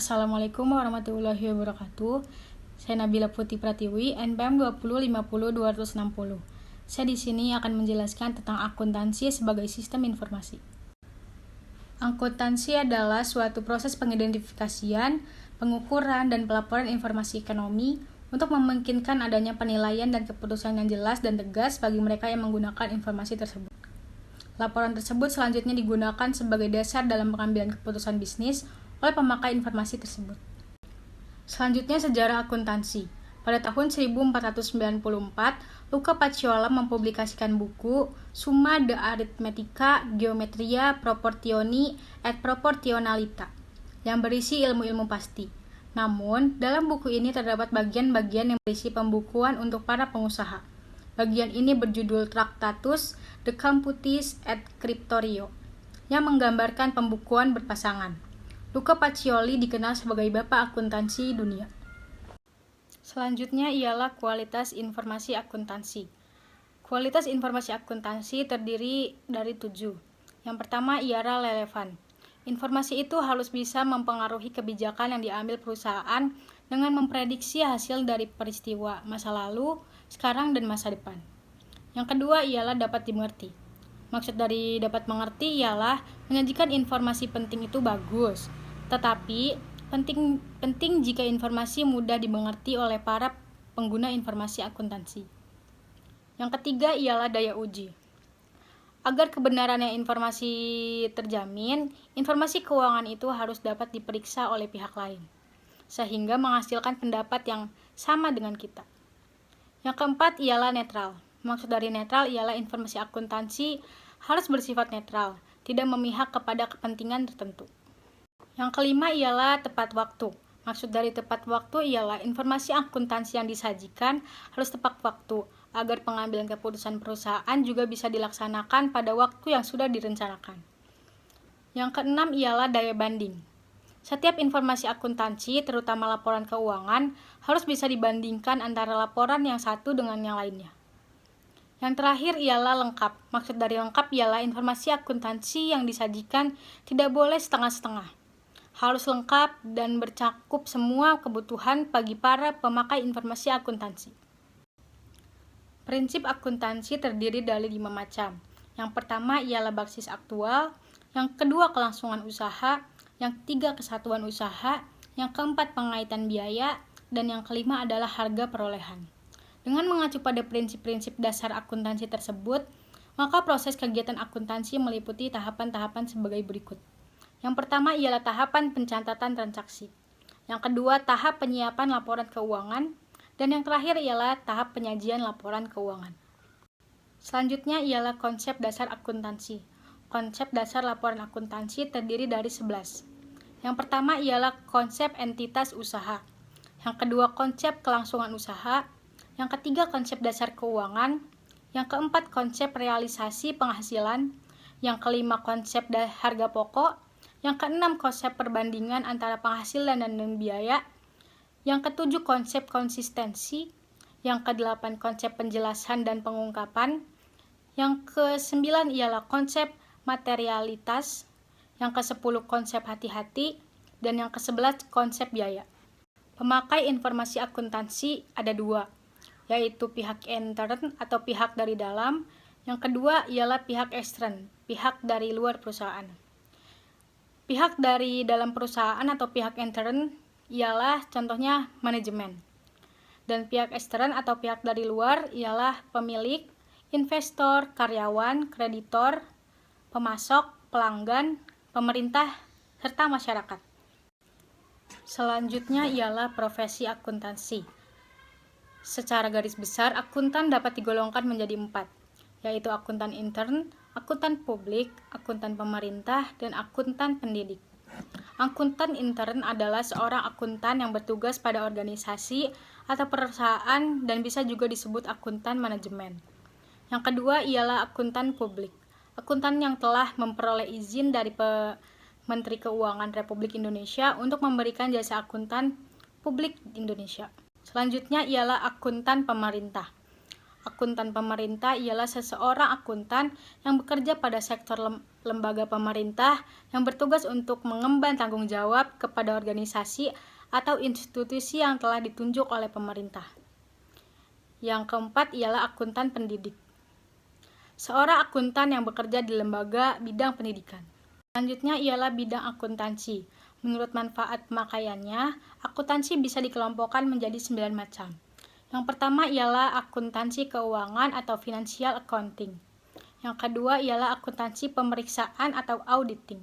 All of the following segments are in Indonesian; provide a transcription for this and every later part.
Assalamualaikum warahmatullahi wabarakatuh. Saya Nabila Putri Pratiwi, NPM 2050260. Saya di sini akan menjelaskan tentang akuntansi sebagai sistem informasi. Akuntansi adalah suatu proses pengidentifikasian, pengukuran, dan pelaporan informasi ekonomi untuk memungkinkan adanya penilaian dan keputusan yang jelas dan tegas bagi mereka yang menggunakan informasi tersebut. Laporan tersebut selanjutnya digunakan sebagai dasar dalam pengambilan keputusan bisnis oleh pemakai informasi tersebut. Selanjutnya, sejarah akuntansi. Pada tahun 1494, Luca Paciolo mempublikasikan buku Summa de Arithmetica, Geometria, Proportioni et Proportionalita yang berisi ilmu-ilmu pasti. Namun, dalam buku ini terdapat bagian-bagian yang berisi pembukuan untuk para pengusaha. Bagian ini berjudul Tractatus de Computis et Scriptorio yang menggambarkan pembukuan berpasangan. Luca Pacioli dikenal sebagai bapak akuntansi dunia. Selanjutnya ialah kualitas informasi akuntansi. Kualitas informasi akuntansi terdiri dari 7. Yang pertama ialah relevan. Informasi itu harus bisa mempengaruhi kebijakan yang diambil perusahaan dengan memprediksi hasil dari peristiwa masa lalu, sekarang, dan masa depan. Yang kedua ialah dapat dimengerti. Maksud dari dapat mengerti ialah menyajikan informasi penting itu bagus, tetapi penting jika informasi mudah dimengerti oleh para pengguna informasi akuntansi. Yang ketiga ialah daya uji. Agar kebenarannya informasi terjamin, informasi keuangan itu harus dapat diperiksa oleh pihak lain, sehingga menghasilkan pendapat yang sama dengan kita. Yang keempat ialah netral. Maksud dari netral ialah informasi akuntansi harus bersifat netral, tidak memihak kepada kepentingan tertentu. Yang kelima ialah tepat waktu. Maksud dari tepat waktu ialah informasi akuntansi yang disajikan harus tepat waktu, agar pengambilan keputusan perusahaan juga bisa dilaksanakan pada waktu yang sudah direncanakan. Yang keenam ialah daya banding. Setiap informasi akuntansi, terutama laporan keuangan, harus bisa dibandingkan antara laporan yang satu dengan yang lainnya. Yang terakhir ialah lengkap. Maksud dari lengkap ialah informasi akuntansi yang disajikan tidak boleh setengah-setengah. Harus lengkap dan bercakup semua kebutuhan bagi para pemakai informasi akuntansi. Prinsip akuntansi terdiri dari 5 macam. Yang pertama ialah basis aktual, yang kedua kelangsungan usaha, yang ketiga kesatuan usaha, yang keempat pengaitan biaya, dan yang kelima adalah harga perolehan. Dengan mengacu pada prinsip-prinsip dasar akuntansi tersebut, maka proses kegiatan akuntansi meliputi tahapan-tahapan sebagai berikut. Yang pertama ialah tahapan pencatatan transaksi. Yang kedua, tahap penyiapan laporan keuangan. Dan yang terakhir ialah tahap penyajian laporan keuangan. Selanjutnya ialah konsep dasar akuntansi. Konsep dasar laporan akuntansi terdiri dari 11. Yang pertama ialah konsep entitas usaha. Yang kedua, konsep kelangsungan usaha. Yang ketiga, konsep dasar keuangan. Yang keempat, konsep realisasi penghasilan. Yang kelima, konsep harga pokok. Yang keenam, konsep perbandingan antara penghasilan dan biaya. Yang ketujuh, konsep konsistensi. Yang kedelapan, konsep penjelasan dan pengungkapan. Yang kesembilan ialah konsep materialitas. Yang kesepuluh, konsep hati-hati. Dan yang kesebelas, konsep biaya. Pemakai informasi akuntansi ada 2, yaitu pihak intern atau pihak dari dalam. Yang kedua ialah pihak ekstern, pihak dari luar perusahaan. Pihak dari dalam perusahaan atau pihak intern ialah contohnya manajemen. Dan pihak ekstern atau pihak dari luar ialah pemilik, investor, karyawan, kreditor, pemasok, pelanggan, pemerintah, serta masyarakat. Selanjutnya ialah profesi akuntansi. Secara garis besar, akuntan dapat digolongkan menjadi 4, yaitu akuntan intern, akuntan publik, akuntan pemerintah, dan akuntan pendidik. Akuntan intern adalah seorang akuntan yang bertugas pada organisasi atau perusahaan dan bisa juga disebut akuntan manajemen. Yang kedua ialah akuntan publik. Akuntan yang telah memperoleh izin dari Menteri Keuangan Republik Indonesia untuk memberikan jasa akuntan publik di Indonesia. Selanjutnya ialah akuntan pemerintah. Akuntan pemerintah ialah seseorang akuntan yang bekerja pada sektor lembaga pemerintah yang bertugas untuk mengemban tanggung jawab kepada organisasi atau institusi yang telah ditunjuk oleh pemerintah. Yang keempat ialah akuntan pendidik. Seorang akuntan yang bekerja di lembaga bidang pendidikan. Selanjutnya ialah bidang akuntansi. Menurut manfaat pemakaiannya, akuntansi bisa dikelompokkan menjadi 9 macam. Yang pertama ialah akuntansi keuangan atau financial accounting. Yang kedua ialah akuntansi pemeriksaan atau auditing.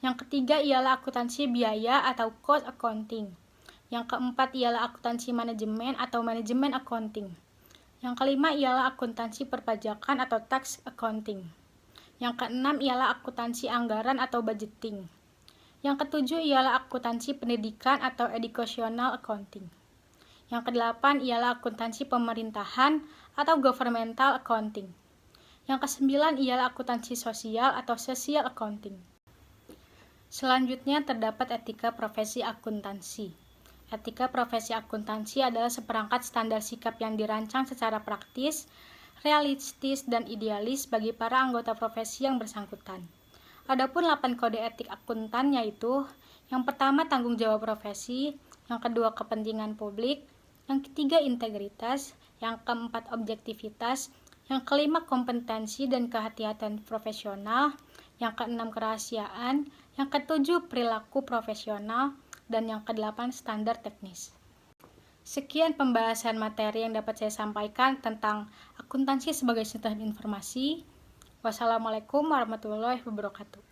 Yang ketiga ialah akuntansi biaya atau cost accounting. Yang keempat ialah akuntansi manajemen atau manajemen accounting. Yang kelima ialah akuntansi perpajakan atau tax accounting. Yang keenam ialah akuntansi anggaran atau budgeting. Yang ketujuh ialah akuntansi pendidikan atau educational accounting. Yang kedelapan ialah akuntansi pemerintahan atau governmental accounting. Yang kesembilan ialah akuntansi sosial atau social accounting. Selanjutnya terdapat etika profesi akuntansi. Etika profesi akuntansi adalah seperangkat standar sikap yang dirancang secara praktis, realistis, dan idealis bagi para anggota profesi yang bersangkutan. Adapun 8 kode etik akuntan yaitu: yang pertama tanggung jawab profesi, yang kedua kepentingan publik, yang ketiga integritas, yang keempat objektivitas, yang kelima kompetensi dan kehati-hatian profesional, yang keenam kerahasiaan, yang ketujuh perilaku profesional, dan yang kedelapan standar teknis. Sekian pembahasan materi yang dapat saya sampaikan tentang akuntansi sebagai sistem informasi. Wassalamualaikum warahmatullahi wabarakatuh.